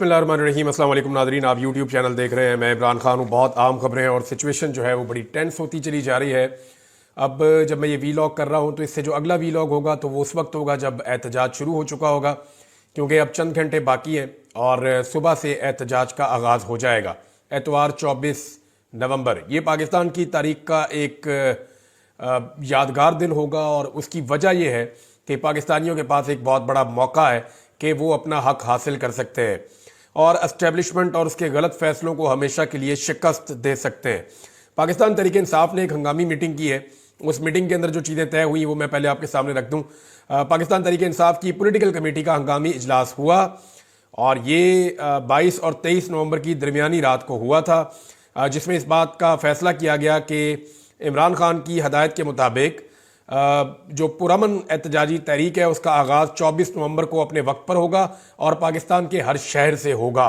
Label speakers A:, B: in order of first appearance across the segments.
A: बिस्मिल्लाहिर्रहमानिर्रहीम। अस्सलाम वालेकुम नाज़रीन, आप यूट्यूब चैनल देख रहे हैं। मैं इमरान खान हूँ। बहुत आम खबरें और सिचुएशन जो है वो बड़ी टेंस होती चली जा रही है। अब जब मैं ये वीलॉग कर रहा हूँ तो इससे जो अगला वीलॉग होगा तो वो उस वक्त होगा जब एहतजाज शुरू हो चुका होगा, क्योंकि अब चंद घंटे बाकी हैं और सुबह से एहतजाज का आगाज़ हो जाएगा। एतवार 24 नवंबर ये पाकिस्तान की तारीख का एक यादगार दिन होगा और उसकी वजह यह है कि पाकिस्तानियों के पास एक बहुत बड़ा मौका है कि वो अपना हक हासिल कर सकते हैं और एस्टेब्लिशमेंट और उसके गलत फैसलों को हमेशा के लिए शिकस्त दे सकते हैं। पाकिस्तान तहरीक इंसाफ ने एक हंगामी मीटिंग की है। उस मीटिंग के अंदर जो चीज़ें तय हुई वो मैं पहले आपके सामने रख दूं। पाकिस्तान तहरीक इंसाफ की पॉलिटिकल कमेटी का हंगामी इजलास हुआ और ये 22 और 23 नवंबर की दरमियानी रात को हुआ था, जिसमें इस बात का फैसला किया गया कि इमरान खान की हदायत के मुताबिक जो पुरअमन एहतजाजी तहरीक है उसका आगाज़ 24 नवंबर को अपने वक्त पर होगा और पाकिस्तान के हर शहर से होगा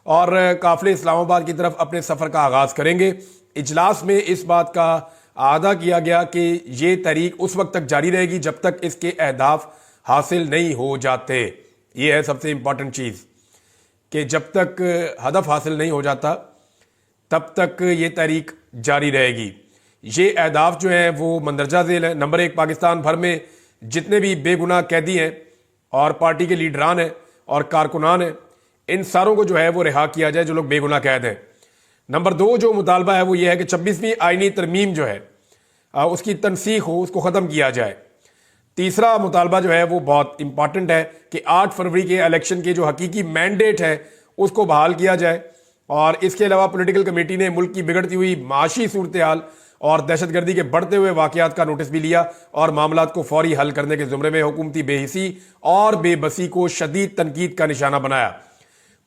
A: और काफ़िले इस्लामाबाद की तरफ अपने सफ़र का आगाज़ करेंगे। इजलास में इस बात का आदा किया गया कि ये तहरीक उस वक्त तक जारी रहेगी जब तक इसके अहदाफ हासिल नहीं हो जाते। ये है सबसे इम्पॉर्टेंट चीज़ कि जब तक हदफ हासिल नहीं हो जाता तब तक ये तहरीक जारी रहेगी। ये अहदाफ जो हैं वो मंदरजा झेल है। नंबर एक, पाकिस्तान भर में जितने भी बेगुनाह कैदी हैं और पार्टी के लीडरान हैं और कारकुनान हैं, इन सारों को जो है वो रिहा किया जाए जो लोग बेगुनाह कैद हैं। नंबर दो, जो मुतालबा है वो ये है कि 26वीं आईनी तरमीम जो है उसकी तनसीख हो, उसको ख़त्म किया जाए। तीसरा मुतालबा जो है वो बहुत इंपॉर्टेंट है कि 8 फरवरी के इलेक्शन के जो हकीकी मैंडेट है उसको बहाल किया जाए और इसके अलावा पॉलिटिकल कमेटी ने मुल्क की बिगड़ती हुई माशी सूरत हाल और दहशतगर्दी के बढ़ते हुए वाकयात का नोटिस भी लिया और मामलात को फौरी हल करने के जुमरे में हुकूमती बेहिसी और बेबसी को शदीद तनकीद का निशाना बनाया।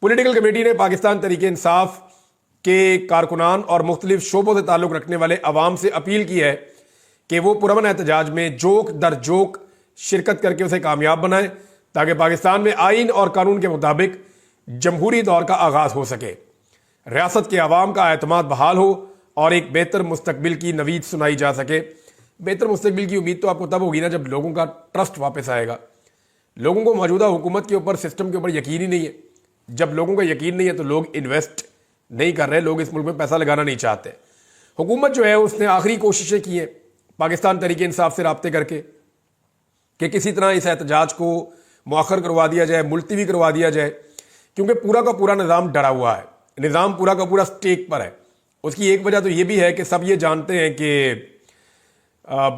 A: पॉलिटिकल कमेटी ने पाकिस्तान तहरीक इंसाफ के कारकुनान और मुख्तलिफ शोबों से ताल्लुक रखने वाले अवाम से अपील की है कि वो पुरअमन एहतजाज में जोक दर जोक शिरकत करके उसे कामयाब बनाएं ताकि पाकिस्तान में आइन और कानून के मुताबिक जमहूरी दौर का आगाज हो सके, रियासत के अवाम का एतमाद बहाल हो और एक बेहतर मुस्तकबिल की नवीद सुनाई जा सके। बेहतर मुस्तकबिल की उम्मीद तो आपको तब होगी ना जब लोगों का ट्रस्ट वापस आएगा। लोगों को मौजूदा हुकूमत के ऊपर, सिस्टम के ऊपर यकीन ही नहीं है। जब लोगों का यकीन नहीं है तो लोग इन्वेस्ट नहीं कर रहे, लोग इस मुल्क में पैसा लगाना नहीं चाहते। हुकूमत जो है उसने आखिरी कोशिशें की हैं पाकिस्तान तहरीक इंसाफ से रब्ते करके कि किसी तरह इस एहतजाज को मौखर करवा दिया जाए, मुलतवी करवा दिया जाए, क्योंकि पूरा का पूरा निज़ाम डरा हुआ है। निज़ाम पूरा का पूरा स्टेक पर है। उसकी एक वजह तो ये भी है कि सब ये जानते हैं कि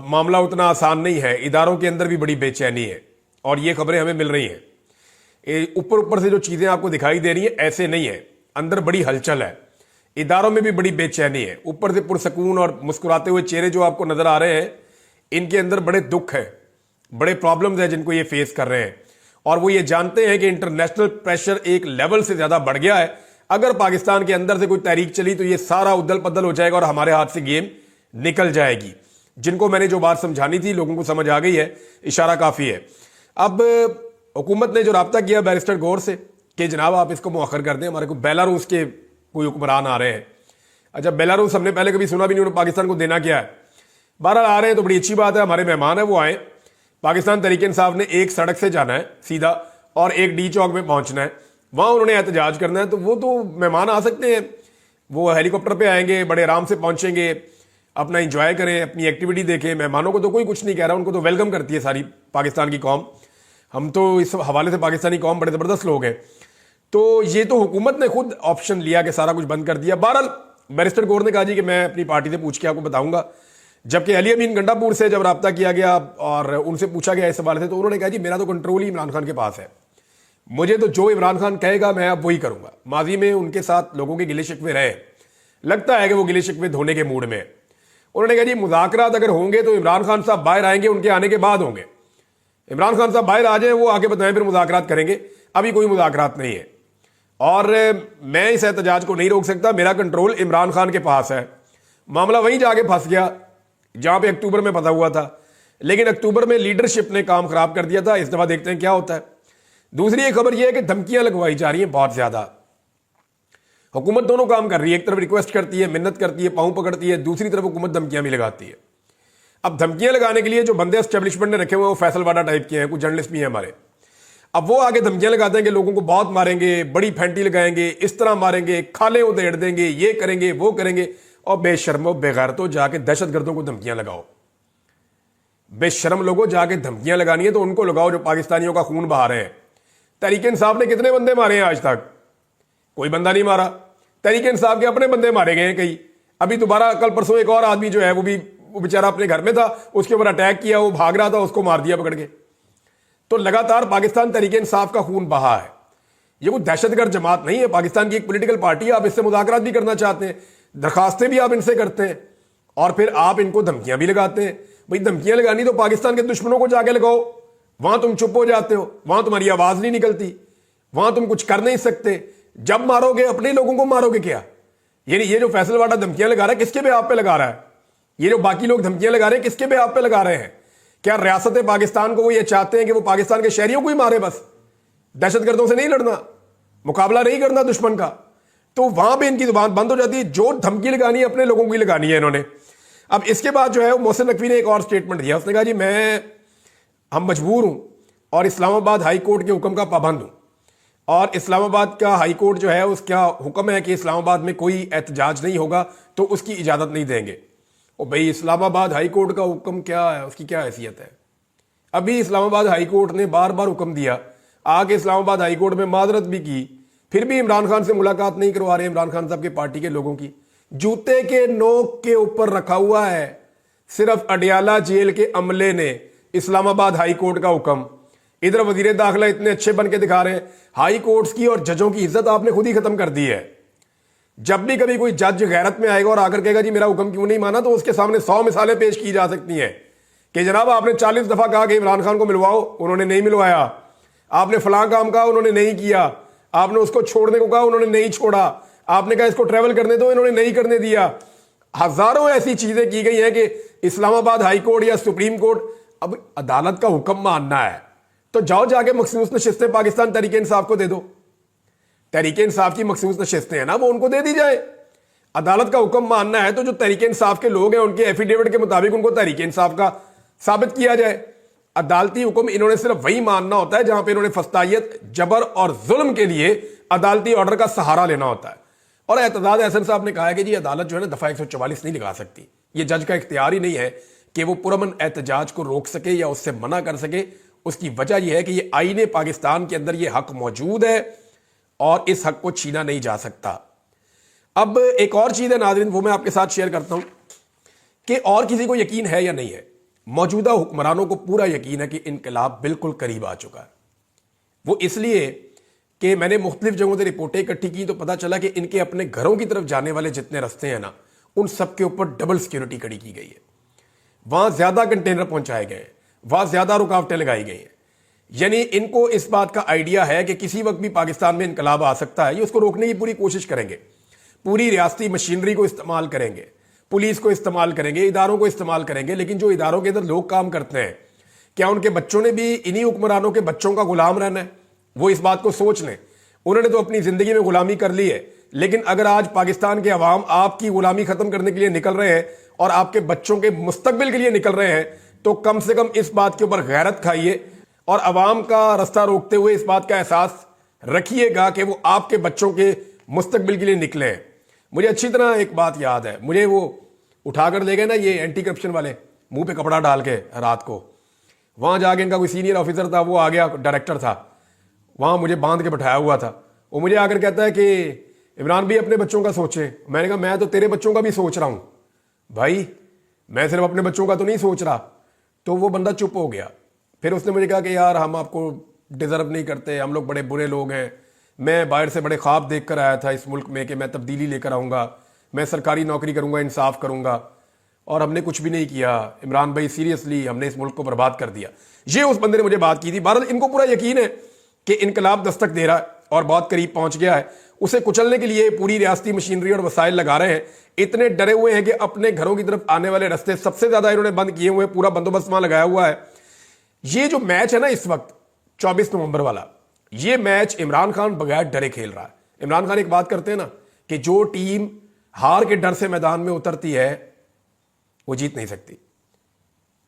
A: मामला उतना आसान नहीं है, इदारों के अंदर भी बड़ी बेचैनी है और ये खबरें हमें मिल रही हैं। ऊपर ऊपर से जो चीज़ें आपको दिखाई दे रही हैं ऐसे नहीं है, अंदर बड़ी हलचल है, इदारों में भी बड़ी बेचैनी है। ऊपर से पुरसकून और मुस्कुराते हुए चेहरे जो आपको नजर आ रहे हैं, इनके अंदर बड़े दुख है, बड़े प्रॉब्लम्स हैं जिनको ये फेस कर रहे हैं और वो ये जानते हैं कि इंटरनेशनल प्रेशर एक लेवल से ज़्यादा बढ़ गया है। अगर पाकिस्तान के अंदर से कोई तहरीक चली तो ये सारा उदल पदल हो जाएगा और हमारे हाथ से गेम निकल जाएगी। जिनको मैंने जो बात समझानी थी लोगों को समझ आ गई है, इशारा काफ़ी है। अब हुकूमत ने जो राब्ता किया बैरिस्टर गौर से कि जनाब आप इसको मुअख्खर कर दें, हमारे को बेलारूस के कोई हुक्मरान आ रहे हैं। अच्छा, बेलारूस हमने पहले कभी सुना भी नहीं, उन्होंने पाकिस्तान को देना क्या है। बहरहाल आ रहे हैं तो बड़ी अच्छी बात है, हमारे मेहमान है वो आए। पाकिस्तान तहरीक इंसाफ ने एक सड़क से जाना है सीधा और एक डी चौक में पहुंचना है, वहां उन्होंने एहतजाज करना है। तो वो तो मेहमान आ सकते हैं, वो हेलीकॉप्टर पे आएंगे, बड़े आराम से पहुंचेंगे, अपना इंजॉय करें, अपनी एक्टिविटी देखें। मेहमानों को तो कोई कुछ नहीं कह रहा, उनको तो वेलकम करती है सारी पाकिस्तान की कौम। हम तो इस हवाले से पाकिस्तानी कौम बड़े ज़बरदस्त लोग हैं। तो ये तो हुकूमत ने खुद ऑप्शन लिया कि सारा कुछ बंद कर दिया। बहरहाल बैरिस्टर गौर ने कहा जी कि मैं अपनी पार्टी से पूछ के आपको बताऊंगा। जबकि अली अमीन गंडापुर से जब रब्ता किया गया और उनसे पूछा गया इस हवाले से तो उन्होंने कहा जी मेरा तो कंट्रोल ही इमरान खान के पास है, मुझे तो जो इमरान खान कहेगा मैं अब वही करूंगा। माजी में उनके साथ लोगों के गिले शिकवे रहे, लगता है कि वो गिले शिकवे धोने के मूड में। उन्होंने कहा जी मुज़ाकरात अगर होंगे तो इमरान खान साहब बाहर आएंगे, उनके आने के बाद होंगे। इमरान खान साहब बाहर आ जाए, वो आगे बताएं, फिर मुज़ाकरात करेंगे। अभी कोई मुज़ाकरात नहीं है और मैं इस एहतजाज को नहीं रोक सकता, मेरा कंट्रोल इमरान खान के पास है। मामला वहीं जाके फंस गया जहां पे अक्टूबर में पता हुआ था, लेकिन अक्टूबर में लीडरशिप ने काम खराब कर दिया था। इस दफा देखते हैं क्या होता है। दूसरी एक खबर यह है कि धमकियां लगवाई जा रही हैं बहुत ज्यादा। हुकूमत दोनों काम कर रही है, एक तरफ रिक्वेस्ट करती है, मिन्नत करती है, पांव पकड़ती है, दूसरी तरफ हुकूमत धमकियां भी लगाती है। अब धमकियां लगाने के लिए जो बंदे एस्टेब्लिशमेंट ने रखे हुए हैं वो फैसल वाडा टाइप के हैं, कुछ जर्नलिस्ट भी हैं हमारे। अब वो आगे धमकियां लगाते हैं कि लोगों को बहुत मारेंगे, बड़ी फैंटी लगाएंगे, इस तरह मारेंगे, खाले उधेड़ देंगे, ये करेंगे वो करेंगे। और बेशर्मो बेगैरतो जाके दहशतगर्दों को धमकियां लगाओ। बेशर्म लोगों जाके धमकियां लगानी है तो उनको लगाओ जो पाकिस्तानियों का खून बहा रहे हैं। तहरीक इंसाफ ने कितने बंदे मारे हैं आज तक? कोई बंदा नहीं मारा। तहरीक इंसाफ के अपने बंदे मारे गए हैं कई। अभी दोबारा कल परसों एक और आदमी जो है वो बेचारा अपने घर में था, उसके ऊपर अटैक किया, वो भाग रहा था, उसको मार दिया पकड़ के। तो लगातार पाकिस्तान तहरीक इंसाफ का खून बहा है। ये कोई दहशतगर्द जमात नहीं है, पाकिस्तान की एक पॉलिटिकल पार्टी है। आप इससे मुज़ाकरात भी करना चाहते हैं, दरखास्तें भी आप इनसे करते हैं और फिर आप इनको धमकियां भी लगाते हैं। भाई धमकियां लगानी तो पाकिस्तान के दुश्मनों को जाके लगाओ, वहां तुम चुप हो जाते हो, वहां तुम्हारी आवाज नहीं निकलती, वहां तुम कुछ कर नहीं सकते। जब मारोगे अपने लोगों को मारोगे क्या? यानी ये जो फैसल वाला धमकियां लगा रहा है किसके बेहाव पे लगा रहा है? ये जो बाकी लोग धमकियां लगा रहे हैं किसके बेहाव पे लगा रहे हैं? क्या रियासत पाकिस्तान को वो ये चाहते हैं कि वो पाकिस्तान के शहरियों को ही मारे? बस दहशतगर्दों से नहीं लड़ना, मुकाबला नहीं करना दुश्मन का। तो वहां पे इनकी जुबान बंद हो जाती है। जो धमकी लगानी है अपने लोगों को ही लगानी है इन्होंने। अब इसके बाद जो है मोहसिन नकवी ने एक और स्टेटमेंट दिया। उसने कहा जी हम मजबूर हूं और इस्लामाबाद हाई कोर्ट के हुक्म का पाबंद हूं, और इस्लामाबाद का हाई कोर्ट जो है उसका हुक्म है कि इस्लामाबाद में कोई एहतजाज नहीं होगा, तो उसकी इजाजत नहीं देंगे। ओ भाई, इस्लामाबाद हाई कोर्ट का हुक्म क्या है, उसकी क्या हैसियत है? अभी इस्लामाबाद हाई कोर्ट ने बार बार हुक्म दिया, आगे इस्लामाबाद हाई कोर्ट में माजरत भी की, फिर भी इमरान खान से मुलाकात नहीं करवा रहे इमरान खान साहब के पार्टी के लोगों की। जूते के नोक के ऊपर रखा हुआ है सिर्फ अडियाला जेल के अमले ने इस्लामाबाद हाई कोर्ट का हुक्म। इधर वजीर दाखिला इतने अच्छे बन के दिखा रहे हैं। हाई कोर्ट्स की और जजों की इज्जत आपने खुद ही खत्म कर दी है। जब भी कभी कोई जज गैरत में आएगा और आकर कहेगा जी मेरा हुक्म क्यों नहीं माना, तो उसके सामने 100 मिसालें पेश की जा सकती हैं कि जनाब आपने 40 दफा कहा कि इमरान खान को मिलवाओ, उन्होंने नहीं मिलवाया। आपने फलां काम कहा, उन्होंने नहीं किया। आपने उसको छोड़ने को कहा, उन्होंने नहीं छोड़ा। आपने कहा इसको ट्रेवल करने दो, इन्होंने नहीं करने दिया। हजारों ऐसी चीजें की गई हैं कि इस्लामाबाद हाई कोर्ट या सुप्रीम कोर्ट, अब अदालत का हुक्म मानना है तो जाओ जाके मखसूस नशिस्तें पाकिस्तान तहरीक इंसाफ को दे दो। तहरीक इंसाफ की मखसूस नशिस्तें हैं ना, वो उनको दे दी जाए। अदालत का हुक्म मानना है तो जो तहरीक इंसाफ के लोग हैं उनके एफिडेविट के मुताबिक उनको तहरीक इंसाफ का साबित किया जाए। अदालती हुक्म इन्होंने सिर्फ वही मानना होता है जहां पे इन्होंने फस्तायत, जबर और जुल्म के लिए अदालती ऑर्डर का सहारा लेना होता है। और एतजाज अहसन साहब ने कहा है कि जी अदालत जो है ना दफा 144 नहीं लगा सकती। ये जज का इख्तियार ही नहीं है कि वो पुरअमन एहतजाज को रोक सके या उससे मना कर सके। उसकी वजह यह है कि ये आईने पाकिस्तान के अंदर ये हक मौजूद है और इस हक को छीना नहीं जा सकता। अब एक और चीज है नाज़रीन, वो मैं आपके साथ शेयर करता हूं कि और किसी को यकीन है या नहीं है, मौजूदा हुक्मरानों को पूरा यकीन है कि इनकलाब बिल्कुल करीब आ चुका है। वो इसलिए कि मैंने मुख्तलिफ जगहों से रिपोर्टें इकट्ठी की तो पता चला कि इनके अपने घरों की तरफ जाने वाले जितने रास्ते हैं ना, उन सब के ऊपर डबल सिक्योरिटी खड़ी की गई है। वहां ज्यादा कंटेनर पहुंचाए गए हैं, वहां ज्यादा रुकावटें लगाई गई हैं। यानी इनको इस बात का आइडिया है कि किसी वक्त भी पाकिस्तान में इनकलाब आ सकता है। ये उसको रोकने की पूरी कोशिश करेंगे, पूरी रियासती मशीनरी को इस्तेमाल करेंगे, पुलिस को इस्तेमाल करेंगे, इदारों को इस्तेमाल करेंगे। लेकिन जो इदारों के अंदर लोग काम करते हैं, क्या उनके बच्चों ने भी इन्हीं हुक्मरानों के बच्चों का गुलाम रहना है? वो इस बात को सोच लें। उन्होंने तो अपनी जिंदगी में गुलामी कर ली है, लेकिन अगर आज पाकिस्तान के अवाम आपकी गुलामी खत्म करने के लिए निकल रहे हैं और आपके बच्चों के मुस्तकबिल के लिए निकल रहे हैं, तो कम से कम इस बात के ऊपर गैरत खाइए और अवाम का रास्ता रोकते हुए इस बात का एहसास रखिएगा कि वो आपके बच्चों के मुस्तकबिल के लिए निकले हैं। मुझे अच्छी तरह एक बात याद है, मुझे वो उठाकर ले गए ना ये एंटी करप्शन वाले, मुंह पे कपड़ा डाल के रात को। वहां जाके इनका कोई सीनियर ऑफिसर था, वो आ गया, डायरेक्टर था, वहां मुझे बांध के बैठाया हुआ था। वो मुझे आकर कहता है कि इमरान भी अपने बच्चों का सोचे। मैंने कहा मैं तो तेरे बच्चों का भी सोच रहा हूं भाई, मैं सिर्फ अपने बच्चों का तो नहीं सोच रहा। तो वो बंदा चुप हो गया। फिर उसने मुझे कहा कि यार हम आपको डिजर्व नहीं करते, हम लोग बड़े बुरे लोग हैं। मैं बाहर से बड़े ख्वाब देख कर आया था इस मुल्क में कि मैं तब्दीली लेकर आऊँगा, मैं सरकारी नौकरी करूँगा, इंसाफ करूँगा, और हमने कुछ भी नहीं किया। इमरान भाई सीरियसली हमने इस मुल्क को बर्बाद कर दिया। ये उस बंदे ने मुझे बात की थी। बहरहाल इनको पूरा यकीन है कि इनकलाब दस्तक दे रहा है और बहुत करीब पहुंच गया है। उसे कुचलने के लिए पूरी रियासती मशीनरी और वसाइल लगा रहे हैं। इतने डरे हुए हैं कि अपने घरों की तरफ आने वाले रास्ते सबसे ज्यादा इन्होंने बंद किए हुए, पूरा बंदोबस्त वहां लगाया हुआ है। ये जो मैच है ना इस वक्त 24 नवंबर वाला, ये मैच इमरान खान बगैर डरे खेल रहा है। इमरान खान एक बात करते हैं ना कि जो टीम हार के डर से मैदान में उतरती है वो जीत नहीं सकती,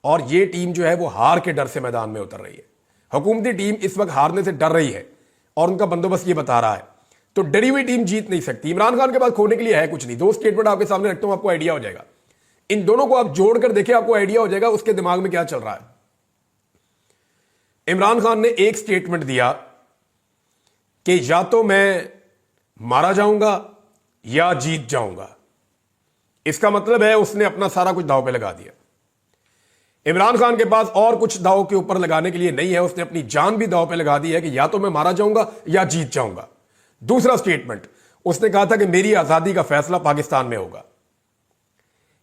A: और ये टीम जो है वो हार के डर से मैदान में उतर रही है। हुकूमती टीम इस वक्त हारने से डर रही है और उनका बंदोबस्त ये बता रहा है, तो डरी हुई टीम जीत नहीं सकती। इमरान खान के पास खोने के लिए है कुछ नहीं। दो स्टेटमेंट आपके सामने रखता हूं, आपको आइडिया हो जाएगा। इन दोनों को आप जोड़कर देखें, आपको आइडिया हो जाएगा उसके दिमाग में क्या चल रहा है। इमरान खान ने एक स्टेटमेंट दिया कि या तो मैं मारा जाऊंगा या जीत जाऊंगा। इसका मतलब है उसने अपना सारा कुछ दांव पे लगा दिया। इमरान खान के पास और कुछ दांव के ऊपर लगाने के लिए नहीं है, उसने अपनी जान भी दांव पे लगा दी है कि या तो मैं मारा जाऊंगा या जीत जाऊंगा। दूसरा स्टेटमेंट उसने कहा था कि मेरी आजादी का फैसला पाकिस्तान में होगा।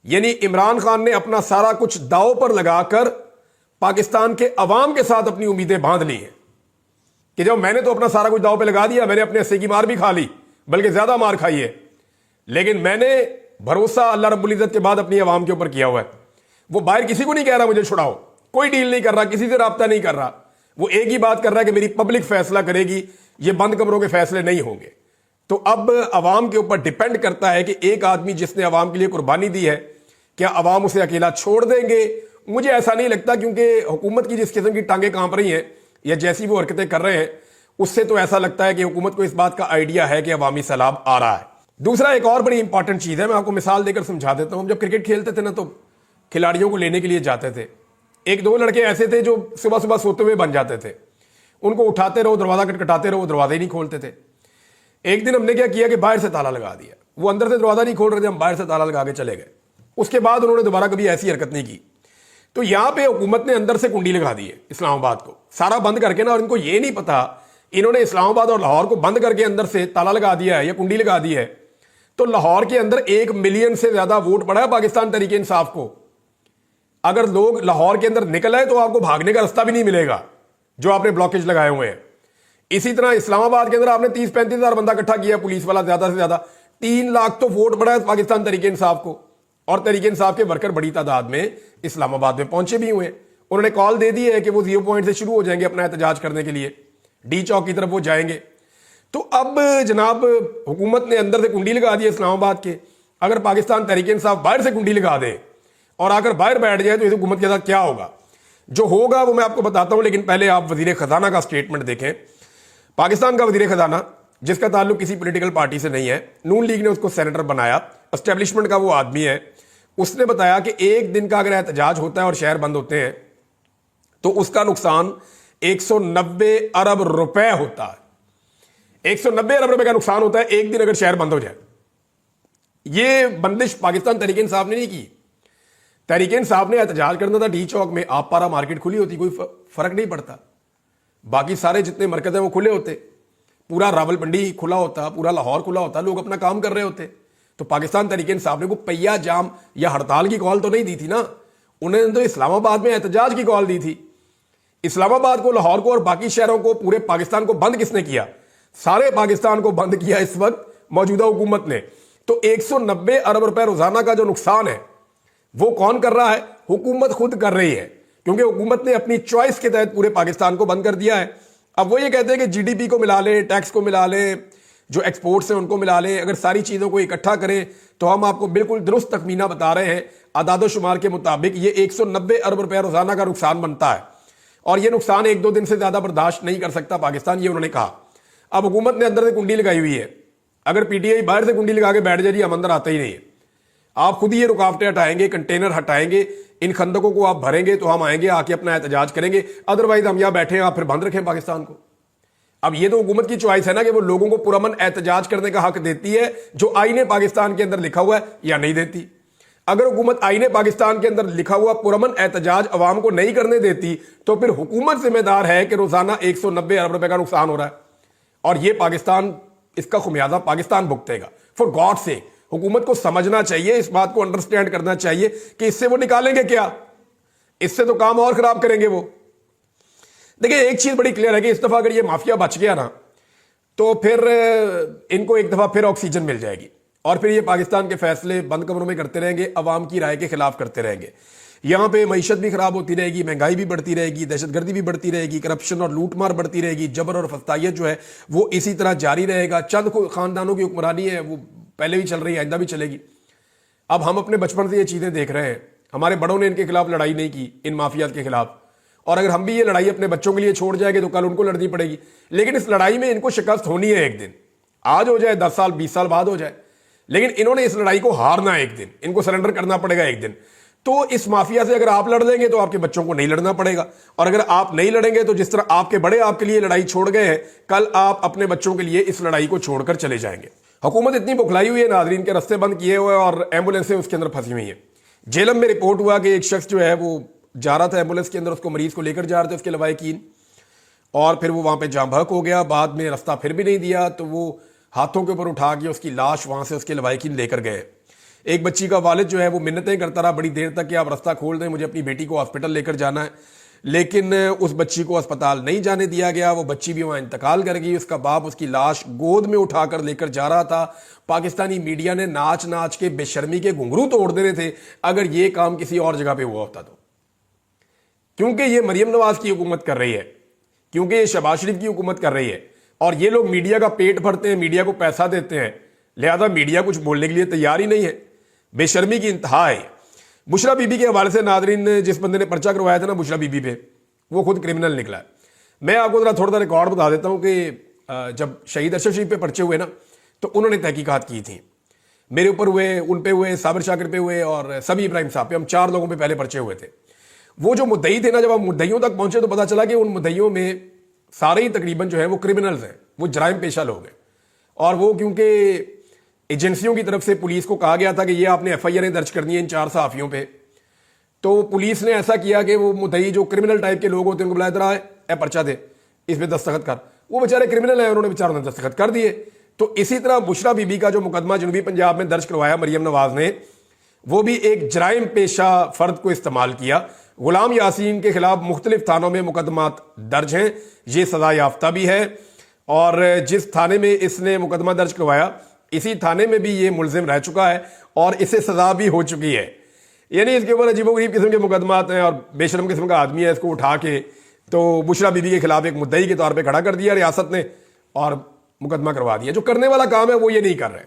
A: यानी इमरान खान ने अपना सारा कुछ दांव पर लगाकर पाकिस्तान के अवाम के साथ अपनी उम्मीदें बांध ली हैं कि जब मैंने तो अपना सारा कुछ दांव पे लगा दिया, मैंने अपने हिस्से की मार भी खा ली, बल्कि ज्यादा मार खाई है, लेकिन मैंने भरोसा अल्लाह रब्बुल इज्जत के बाद अपनी अवाम के ऊपर किया हुआ है। वो बाहर किसी को नहीं कह रहा मुझे छुड़ाओ, कोई डील नहीं कर रहा, किसी से राब्ता नहीं कर रहा। वो एक ही बात कर रहा है कि मेरी पब्लिक फैसला करेगी, ये बंद कमरों के फैसले नहीं होंगे। तो अब अवाम के ऊपर डिपेंड करता है कि एक आदमी जिसने अवाम के लिए कुर्बानी दी है, क्या अवाम उसे अकेला छोड़ देंगे? मुझे ऐसा नहीं लगता, क्योंकि हुकूमत की जिस किस्म की टांगें कांप रही हैं या जैसी वो हरकतें कर रहे हैं, उससे तो ऐसा लगता है कि हुकूमत को इस बात का आइडिया है कि अवामी सैलाब आ रहा है। दूसरा एक और बड़ी इंपॉर्टेंट चीज है, मैं आपको मिसाल देकर समझा देता हूं। हम जब क्रिकेट खेलते थे ना, तो खिलाड़ियों को लेने के लिए जाते थे, एक दो लड़के ऐसे थे जो सुबह सुबह सोते हुए बन जाते थे। उनको उठाते रहो, दरवाजा खटखटाते रहो, वो दरवाजा ही नहीं खोलते थे। एक दिन हमने क्या किया कि बाहर से ताला लगा दिया। वो अंदर से दरवाजा नहीं खोल रहे थे, हम बाहर से ताला लगा के चले गए। उसके बाद उन्होंने दोबारा कभी ऐसी हरकत नहीं की। तो यहां पे हुकूमत ने अंदर से कुंडी लगा दी है इस्लामाबाद को, सारा बंद करके ना। और इनको ये नहीं पता, इन्होंने इस्लामाबाद और लाहौर को बंद करके अंदर से ताला लगा दिया है या कुंडी लगा दी है। तो लाहौर के अंदर 1 मिलियन से ज्यादा वोट पड़ा है पाकिस्तान तरीके इंसाफ को। अगर लोग लाहौर के अंदर निकल आए तो आपको भागने का रास्ता भी नहीं मिलेगा, जो आपने ब्लॉकेज लगाए हुए हैं। इसी तरह इस्लामाबाद के अंदर आपने 30-35 हजार बंदा इकट्ठा किया, पुलिस वाला ज्यादा से ज्यादा। 3 लाख तो वोट पड़ा है पाकिस्तान तरीके इंसाफ को, और तरीके इंसाफ के वर्कर बड़ी तादाद में इस्लामाबाद में पहुंचे भी हुए। उन्होंने कॉल दे दी है कि वो 0 पॉइंट से शुरू हो जाएंगे अपना एहतजाज करने के लिए, डी चौक की तरफ वो जाएंगे। तो अब जनाब हुकूमत ने अंदर से कुंडी लगा दी इस्लामाबाद के। अगर पाकिस्तान तरीके इंसाफ बाहर से कुंडी लगा दे और आकर बाहर बैठ जाए तो इस हुकूमत के साथ क्या होगा? जो होगा वो मैं आपको बताता हूं, लेकिन पहले आप वजीर खजाना का स्टेटमेंट देखें। पाकिस्तान का वजीर खजाना, जिसका ताल्लुक किसी पॉलिटिकल पार्टी से नहीं है, नून लीग ने उसको सेनेटर बनाया, एस्टेब्लिशमेंट का वो आदमी है, उसने बताया कि एक दिन का अगर एहतजाज होता है और शहर बंद होते हैं तो उसका नुकसान 190 अरब रुपए होता है। 190 अरब रुपए का नुकसान होता है एक दिन अगर शहर बंद हो जाए। ये बंदिश पाकिस्तान तहरीक इंसाफ ने नहीं की। तहरीक इंसाफ ने एहतजाज करना था डी चौक में, आप पारा मार्केट खुली होती, कोई फर्क नहीं पड़ता। बाकी सारे जितने मरकज हैं वो खुले होते, पूरा रावलपिंडी खुला होता, पूरा लाहौर खुला होता, लोग अपना काम कर रहे होते। तो पाकिस्तान तहरीक इंसाफ ने को पहिया जाम या हड़ताल की कॉल तो नहीं दी थी ना, उन्होंने तो इस्लामाबाद में एहतजाज की कॉल दी थी। इस्लामाबाद को, लाहौर को और बाकी शहरों को, पूरे पाकिस्तान को बंद किसने किया? सारे पाकिस्तान को बंद किया इस वक्त मौजूदा हुकूमत ने। तो 190 अरब रुपए रोजाना का जो नुकसान है वो कौन कर रहा है? हुकूमत खुद कर रही है, क्योंकि हुकूमत ने अपनी चॉइस के तहत पूरे पाकिस्तान को बंद कर दिया है। अब वो ये कहते हैं कि जीडीपी को मिला ले, टैक्स को मिला ले, जो एक्सपोर्ट्स हैं उनको मिला ले, अगर सारी चीजों को इकट्ठा करें तो हम आपको बिल्कुल दुरुस्त तखमीना बता रहे हैं। आदादो शुमार के मुताबिक ये 190 अरब रुपए रोजाना का नुकसान बनता है, और ये नुकसान 1-2 दिन से ज्यादा बर्दाश्त नहीं कर सकता पाकिस्तान, ये उन्होंने कहा। अब हुकूमत ने अंदर से कुंडी लगाई हुई है, अगर पीटीआई बाहर से कुंडी लगा के बैठ जाए हम अंदर आते ही नहीं है, आप खुद ही ये रुकावटें हटाएंगे, कंटेनर हटाएंगे, इन खंदकों को आप भरेंगे तो हम आएंगे, आके अपना एहतजाज करेंगे। अदरवाइज हम यहां बैठे हैं, आप फिर बंद रखें पाकिस्तान को। अब ये तो हुकूमत की चॉइस है ना कि वो लोगों को पुरअमन एहतजाज करने का हक देती है जो आईने पाकिस्तान के अंदर लिखा हुआ है, या नहीं देती। अगर हुकूमत आईने पाकिस्तान के अंदर लिखा हुआ पुरअमन एहतजाज अवाम को नहीं करने देती तो फिर हुकूमत जिम्मेदार है कि रोजाना 190 अरब रुपए का नुकसान हो रहा है, और ये पाकिस्तान, इसका खुमियाजा पाकिस्तान भुगतेगा। फॉर गॉड से हुकूमत को समझना चाहिए, इस बात को अंडरस्टैंड करना चाहिए कि इससे वो निकालेंगे क्या, इससे तो काम और खराब करेंगे वो। देखिए एक चीज बड़ी क्लियर है कि इस दफा अगर ये माफिया बच गया ना तो फिर इनको एक दफा फिर ऑक्सीजन मिल जाएगी, और फिर ये पाकिस्तान के फैसले बंद कमरों में करते रहेंगे, अवाम की राय के खिलाफ करते रहेंगे। यहां पे मईशत भी खराब होती रहेगी, महंगाई भी बढ़ती रहेगी, दहशतगर्दी भी बढ़ती रहेगी, करप्शन और लूटमार बढ़ती रहेगी, जबर और फस्तायत जो है वो इसी तरह जारी रहेगा। चंद खानदानों की हुक्मरानी है, वो पहले भी चल रही है, आइंदा भी चलेगी। अब हम अपने बचपन से ये चीजें देख रहे हैं, हमारे बड़ों ने इनके खिलाफ लड़ाई नहीं की, इन माफियात के खिलाफ, और अगर हम भी ये लड़ाई अपने बच्चों के लिए छोड़ जाएंगे तो कल उनको लड़नी पड़ेगी। लेकिन इस लड़ाई में इनको शिकस्त होनी है एक दिन, आज हो जाए 10 साल 20 साल बाद हो जाए, लेकिन इन्होंने इस लड़ाई को हारना है एक दिन, इनको सरेंडर करना पड़ेगा एक दिन। तो इस माफिया से अगर आप लड़ लेंगे तो आपके बच्चों को नहीं लड़ना पड़ेगा, और अगर आप नहीं लड़ेंगे तो जिस तरह आपके बड़े आपके लिए लड़ाई छोड़ गए हैं, कल आप अपने बच्चों के लिए इस लड़ाई को छोड़कर चले जाएंगे। हुकूमत इतनी बुखलाई हुई है नाजरीन के रास्ते बंद किए हुए और एम्बुलेंसें उसके अंदर फंसी हुई हैं। जेलम में रिपोर्ट हुआ कि एक शख्स जो है वो जा रहा था एम्बुलेंस के अंदर, उसको मरीज को लेकर जा रहे थे उसके लवाहिकीन, और फिर वो वहां पे जाम बहक हो गया। बाद में रास्ता फिर भी नहीं दिया तो वो हाथों के ऊपर उठा के उसकी लाश वहां से उसके लवाहिकीन लेकर गए। एक बच्ची का वालिद जो है वो मिन्नतें करता रहा बड़ी देर तक कि आप रास्ता खोल दें, मुझे अपनी बेटी को हॉस्पिटल लेकर जाना है, लेकिन उस बच्ची को अस्पताल नहीं जाने दिया गया। वो बच्ची भी वहां इंतकाल कर गई। उसका बाप उसकी लाश गोद में उठाकर लेकर जा रहा था। पाकिस्तानी मीडिया ने नाच नाच के बेशर्मी के घुंघरू तोड़ देने थे अगर ये काम किसी और जगह पे हुआ होता तो, क्योंकि ये मरियम नवाज की हुकूमत कर रही है, क्योंकि ये शहबाज शरीफ की हुकूमत कर रही है, और ये लोग मीडिया का पेट भरते हैं, मीडिया को पैसा देते हैं, लिहाजा मीडिया कुछ बोलने के लिए तैयार ही नहीं है। बेशर्मी की इंतहा है। बुशरा बीबी के हवाले से नाजरीन, जिस बंदे ने पर्चा करवाया था ना बुशरा बीबी पे, वो खुद क्रिमिनल निकला है। मैं आपको जरा थोड़ा सा रिकॉर्ड बता देता हूं कि जब शहीद अरशद शरीफ पे पर्चे हुए ना तो उन्होंने तहकीकात की थी, मेरे ऊपर हुए, उन पे हुए, साबिर शाकिर पे हुए और सभी इब्राहिम साहब पे, हम 4 लोगों पे पहले पर्चे हुए थे। वो जो मुद्दई थे ना, जब हम मुद्दइयों तक पहुंचे तो पता चला कि उन मुद्दइयों में सारे ही तकरीबन जो है वो क्रिमिनल्स हैं, वो जराइम पेशा लोग हैं। और वो क्योंकि एजेंसियों की तरफ से पुलिस को कहा गया था कि ये आपने FIR दर्ज करनी है इन 4 सहाफियों पे, तो पुलिस ने ऐसा किया कि वो मुद्दई जो क्रिमिनल टाइप के लोग होते हैं उनको बुलाया, तरह है पर्चा दे, इस पे दस्तखत कर। वो बेचारे क्रिमिनल हैं, उन्होंने बेचारों ने दस्तखत कर दिए। तो इसी तरह बुशरा बीबी का जो मुकदमा जनूबी पंजाब में दर्ज करवाया मरियम नवाज ने, वो भी एक जराइम पेशा फर्द को इस्तेमाल किया। गुलाम यासीन के खिलाफ मुख्तलिफ थानों में मुकदमात दर्ज हैं, ये सजा याफ्ता भी है, और जिस थाने में इसने मुकदमा दर्ज करवाया इसी थाने में भी ये मुलजिम रह चुका है और इसे सजा भी हो चुकी है। यानी इसके ऊपर अजीबोगरीब किस्म के मुकदमात हैं और बेशरम किस्म का आदमी है, इसको उठा के तो बुशरा बीबी के खिलाफ एक मुद्दई के तौर पे खड़ा कर दिया रियासत ने और मुकदमा करवा दिया। जो करने वाला काम है वो ये नहीं कर रहे।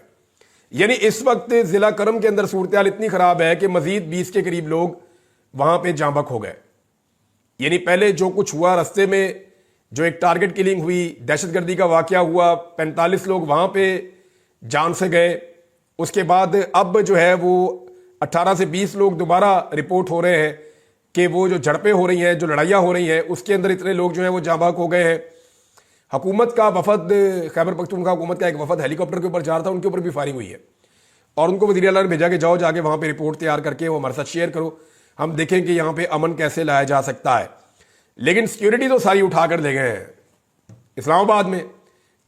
A: यानी इस वक्त जिला करम के अंदर सूरत हाल इतनी खराब है कि मजीद 20 के करीब लोग वहां पे जांबक हो गए। यानी पहले जो कुछ हुआ रास्ते में, जो एक टारगेट किलिंग हुई, दहशतगर्दी का वाकया हुआ, 45 लोग वहां पे जान से गए। उसके बाद अब जो है वो 18 से 20 लोग दोबारा रिपोर्ट हो रहे हैं कि वो जो झड़पें हो रही हैं, जो लड़ाइयाँ हो रही हैं, उसके अंदर इतने लोग जो हैं वो जांबाक हो गए हैं। हुकूमत का वफद, खैबर पख्तूनख्वा हुकूमत का एक वफद हेलीकॉप्टर के ऊपर जा रहा था, उनके ऊपर भी फायरिंग हुई है और उनको वज़ीर आला ने भेजा कि जाओ जाके वहाँ पे रिपोर्ट तैयार करके वो हमारे साथ शेयर करो, हम देखें कि यहाँ पे अमन कैसे लाया जा सकता है। लेकिन सिक्योरिटी तो सारी उठा कर ले गए हैं इस्लामाबाद में,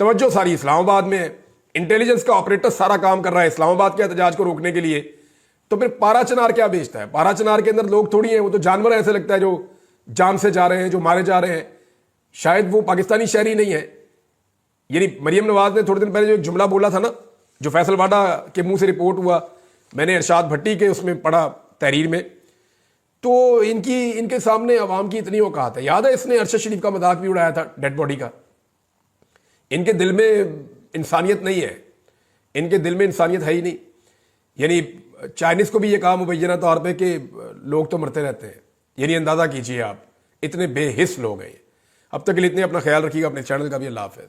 A: तवज्जो सारी इस्लामाबाद में है, इंटेलिजेंस का ऑपरेटर सारा काम कर रहा है इस्लामाबाद के एहतजाज को रोकने के लिए। तो फिर पारा चनार क्या बेचता है? पारा चनार के अंदर लोग थोड़ी हैं, वो तो जानवर ऐसे लगता है जो जान से जा रहे हैं, जो मारे जा रहे हैं। शायद वो पाकिस्तानी शहरी नहीं है। यानी मरियम नवाज ने थोड़े दिन पहले जो एक जुमला बोला था ना, जो फैसल वाडा के मुंह से रिपोर्ट हुआ, मैंने इरशाद भट्टी के उसमें पढ़ा तहरीर में, तो इनके सामने अवाम की इतनी औकात है। याद है इसने अरशद शरीफ का मजाक भी उड़ाया था, डेड बॉडी का। इनके दिल में इंसानियत नहीं है, इनके दिल में इंसानियत है ही नहीं। यानी चाइनीज को भी ये कहा मुबैना तौर पे कि लोग तो मरते रहते हैं। यानी अंदाजा कीजिए आप, इतने बेहिस लोग हैं। अब तक के लिए इतने, अपना ख्याल रखिएगा, अपने चैनल का भी। अल्लाह हाफ़िज़।